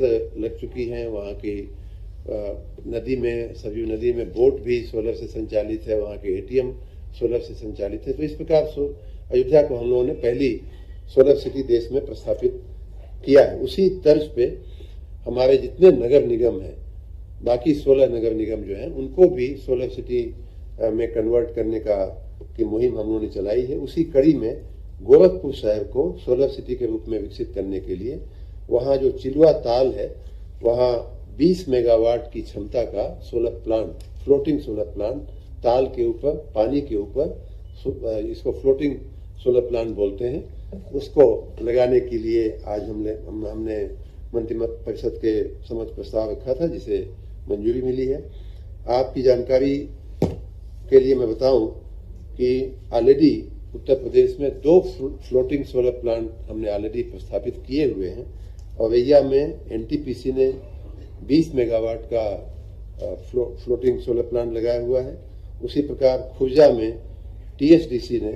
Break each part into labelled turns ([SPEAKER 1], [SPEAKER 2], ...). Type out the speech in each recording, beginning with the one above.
[SPEAKER 1] लग चुकी हैं। वहाँ की नदी में, सरयू नदी में बोट भी सोलर से संचालित है, वहाँ के एटीएम सोलर से संचालित है। तो इस प्रकार अयोध्या को हम लोगों ने पहली सोलर सिटी देश में प्रस्थापित किया है। उसी तर्ज पे हमारे जितने नगर निगम हैं, बाकी 16 नगर निगम जो हैं, उनको भी सोलर सिटी में कन्वर्ट करने की मुहिम हम लोगों ने चलाई है। उसी कड़ी में गोरखपुर शहर को सोलर सिटी के रूप में विकसित करने के लिए वहाँ जो चिलुआ ताल है, वहाँ 20 मेगावाट की क्षमता का solar plant, floating solar plant, ताल के ऊपर, पानी के ऊपर, इसको फ्लोटिंग सोलर प्लांट बोलते हैं, उसको लगाने के लिए आज हमने मंत्रिपरिषद के समक्ष प्रस्ताव रखा था, जिसे मंजूरी मिली है। आपकी जानकारी के लिए मैं बताऊं कि ऑलरेडी उत्तर प्रदेश में 2 फ्लोटिंग सोलर प्लांट हमने ऑलरेडी प्रस्थापित किए हुए हैं। औरैया में एनटीपीसी ने 20 मेगावाट का फ्लोटिंग सोलर प्लांट लगाया हुआ है। उसी प्रकार खुर्जा में टीएसडीसी ने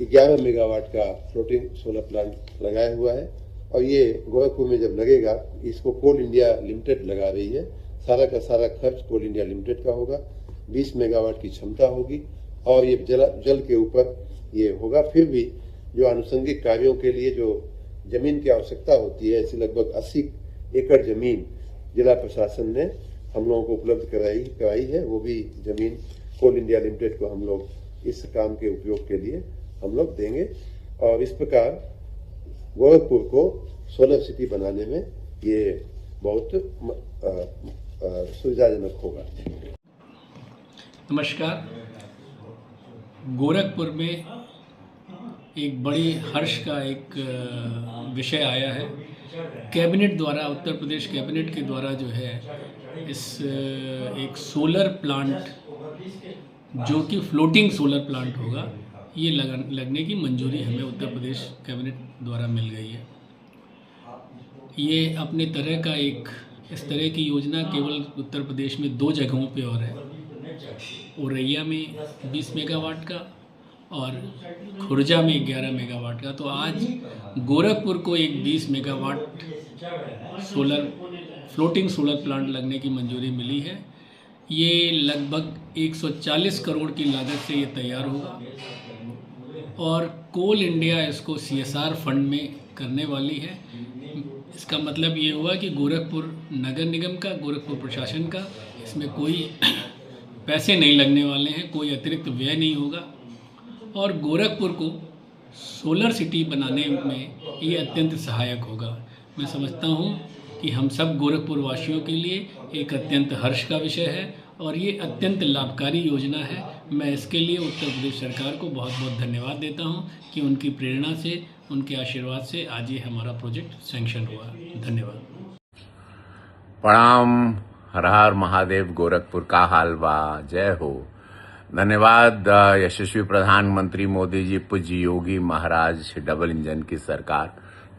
[SPEAKER 1] 11 मेगावाट का फ्लोटिंग सोलर प्लांट लगाया हुआ है। और ये गोरखपुर में जब लगेगा, इसको कोल इंडिया लिमिटेड लगा रही है। सारा का सारा खर्च कोल इंडिया लिमिटेड का होगा। 20 मेगावाट की क्षमता होगी और ये जल के ऊपर ये होगा। फिर भी जो आनुषंगिक कार्यों के लिए जो जमीन की आवश्यकता होती है, ऐसी लगभग 80 एकड़ जमीन जिला प्रशासन ने हम लोगों को उपलब्ध कराई है। वो भी जमीन कोल इंडिया लिमिटेड को हम लोग इस काम के उपयोग के लिए हम लोग देंगे। और इस प्रकार गोरखपुर को सोलर सिटी बनाने में ये बहुत सुविधाजनक होगा।
[SPEAKER 2] नमस्कार। गोरखपुर में एक बड़ी हर्ष का एक विषय आया है। कैबिनेट द्वारा, उत्तर प्रदेश कैबिनेट के द्वारा जो है इस एक सोलर प्लांट, जो कि फ्लोटिंग सोलर प्लांट होगा, ये लगने की मंजूरी हमें उत्तर प्रदेश कैबिनेट द्वारा मिल गई है। ये अपने तरह का इस तरह की योजना केवल उत्तर प्रदेश में 2 जगहों पे और है। औरैया में 20 मेगावाट का और खुर्जा में 11 मेगावाट का। तो आज गोरखपुर को एक 20 मेगावाट फ्लोटिंग सोलर प्लांट लगने की मंजूरी मिली है। ये लगभग 140 करोड़ की लागत से ये तैयार होगा और कोल इंडिया इसको CSR फंड में करने वाली है। इसका मतलब ये हुआ कि गोरखपुर नगर निगम का, गोरखपुर प्रशासन का इसमें कोई पैसे नहीं लगने वाले हैं, कोई अतिरिक्त व्यय नहीं होगा और गोरखपुर को सोलर सिटी बनाने में ये अत्यंत सहायक होगा। मैं समझता हूँ कि हम सब गोरखपुर वासियों के लिए एक अत्यंत हर्ष का विषय है और ये अत्यंत लाभकारी योजना है। मैं इसके लिए उत्तर प्रदेश सरकार को बहुत बहुत धन्यवाद देता हूँ कि उनकी प्रेरणा से, उनके आशीर्वाद से आज ये हमारा प्रोजेक्ट सैंक्शन हुआ। धन्यवाद।
[SPEAKER 3] प्रणाम। हर हर महादेव। गोरखपुर का हाल बा। जय हो। धन्यवाद यशस्वी प्रधानमंत्री मोदी जी, पूज्य योगी महाराज, डबल इंजन की सरकार,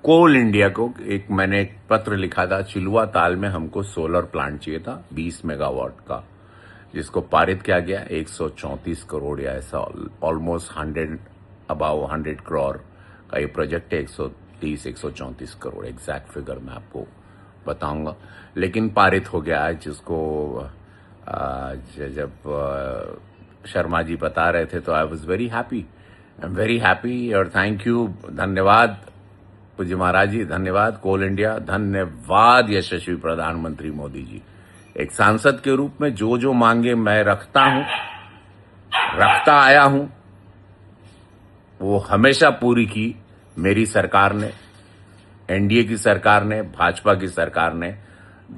[SPEAKER 3] कोल इंडिया को मैंने एक पत्र लिखा था। चिलुआ ताल में हमको सोलर प्लांट चाहिए था 20 मेगावाट का, जिसको पारित किया गया 134 करोड़ या ऐसा ऑलमोस्ट 100 करोड़ का ये प्रोजेक्ट है। 134 करोड़ एग्जैक्ट फिगर मैं आपको बताऊंगा, लेकिन पारित हो गया है। जिसको जब शर्मा जी बता रहे थे तो I was very happy. I am very happy और थैंक यू। धन्यवाद पूज्य महाराज जी, धन्यवाद कोल इंडिया, धन्यवाद यशस्वी प्रधानमंत्री मोदी जी। एक सांसद के रूप में जो जो मांगे मैं रखता आया हूं, वो हमेशा पूरी की मेरी सरकार ने, एनडीए की सरकार ने, भाजपा की सरकार ने।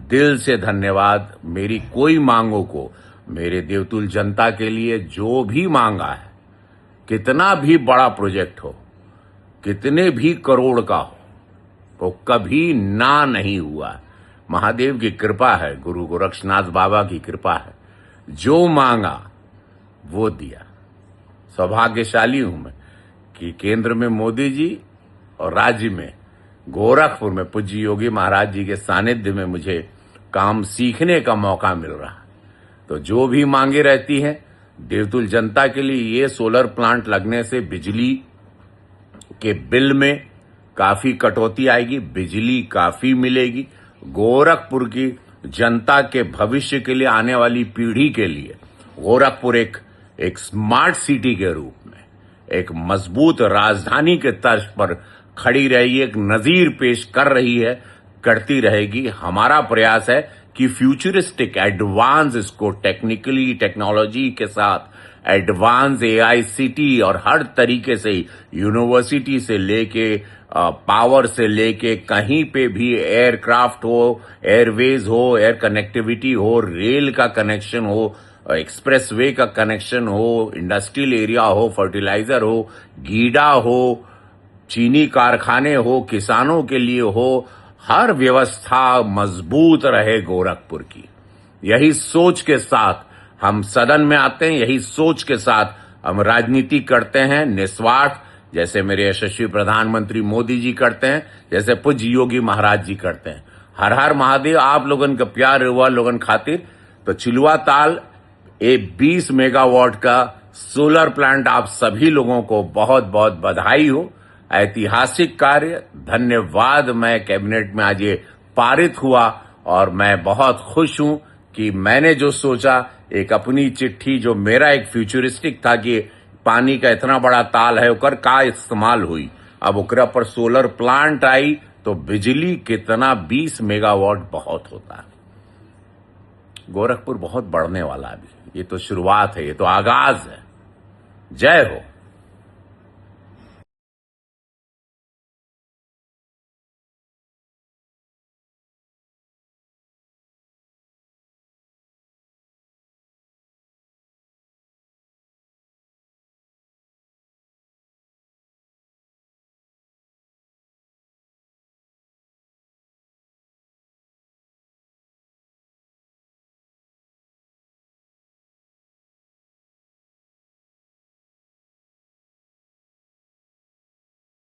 [SPEAKER 3] दिल से धन्यवाद। मेरी कोई मांगों को, मेरे देवतुल जनता के लिए जो भी मांगा है, कितना भी बड़ा प्रोजेक्ट हो, कितने भी करोड़ का हो, वो कभी ना नहीं हुआ। महादेव की कृपा है, गुरु गोरक्षनाथ बाबा की कृपा है। जो मांगा वो दिया। सौभाग्यशाली हूं मैं कि केंद्र में मोदी जी और राज्य में गोरखपुर में पूज्य योगी महाराज जी के सानिध्य में मुझे काम सीखने का मौका मिल रहा है। तो जो भी मांगे रहती हैं देवतुल जनता के लिए, ये सोलर प्लांट लगने से बिजली के बिल में काफी कटौती आएगी, बिजली काफी मिलेगी गोरखपुर की जनता के भविष्य के लिए, आने वाली पीढ़ी के लिए गोरखपुर एक स्मार्ट सिटी के रूप में, एक मजबूत राजधानी के तर्ज पर खड़ी रही, एक नजीर पेश कर रही है, करती रहेगी। हमारा प्रयास है कि फ्यूचरिस्टिक एडवांस इसको टेक्निकली, टेक्नोलॉजी के साथ एडवांस एआईसीटी और हर तरीके से यूनिवर्सिटी से लेके पावर से लेके कहीं पे भी एयरक्राफ्ट हो, एयरवेज हो, एयर कनेक्टिविटी हो, रेल का कनेक्शन हो, एक्सप्रेसवे का कनेक्शन हो, इंडस्ट्रियल एरिया हो, फर्टिलाइजर हो, गीडा हो, चीनी कारखाने हो, किसानों के लिए हो, हर व्यवस्था मजबूत रहे गोरखपुर की। यही सोच के साथ हम सदन में आते हैं, यही सोच के साथ हम राजनीति करते हैं, निस्वार्थ, जैसे मेरे यशस्वी प्रधानमंत्री मोदी जी करते हैं, जैसे पूज्य योगी महाराज जी करते हैं। हर हर महादेव। आप लोगन का प्यार हुआ लोगन खातिर तो चिलुआ ताल 20 मेगावाट का सोलर प्लांट, आप सभी लोगों को बहुत बहुत बधाई हो। ऐतिहासिक कार्य, धन्यवाद। मैं कैबिनेट में आज ये पारित हुआ और मैं बहुत खुश हूं कि मैंने जो सोचा, एक अपनी चिट्ठी जो मेरा एक फ्यूचरिस्टिक था कि पानी का इतना बड़ा ताल है, ओकर का इस्तेमाल हुई, अब ओकरा पर सोलर प्लांट आई तो बिजली कितना 20 मेगावाट बहुत होता है। गोरखपुर बहुत बढ़ने वाला अभी, ये तो शुरुआत है, ये तो आगाज है। जय हो।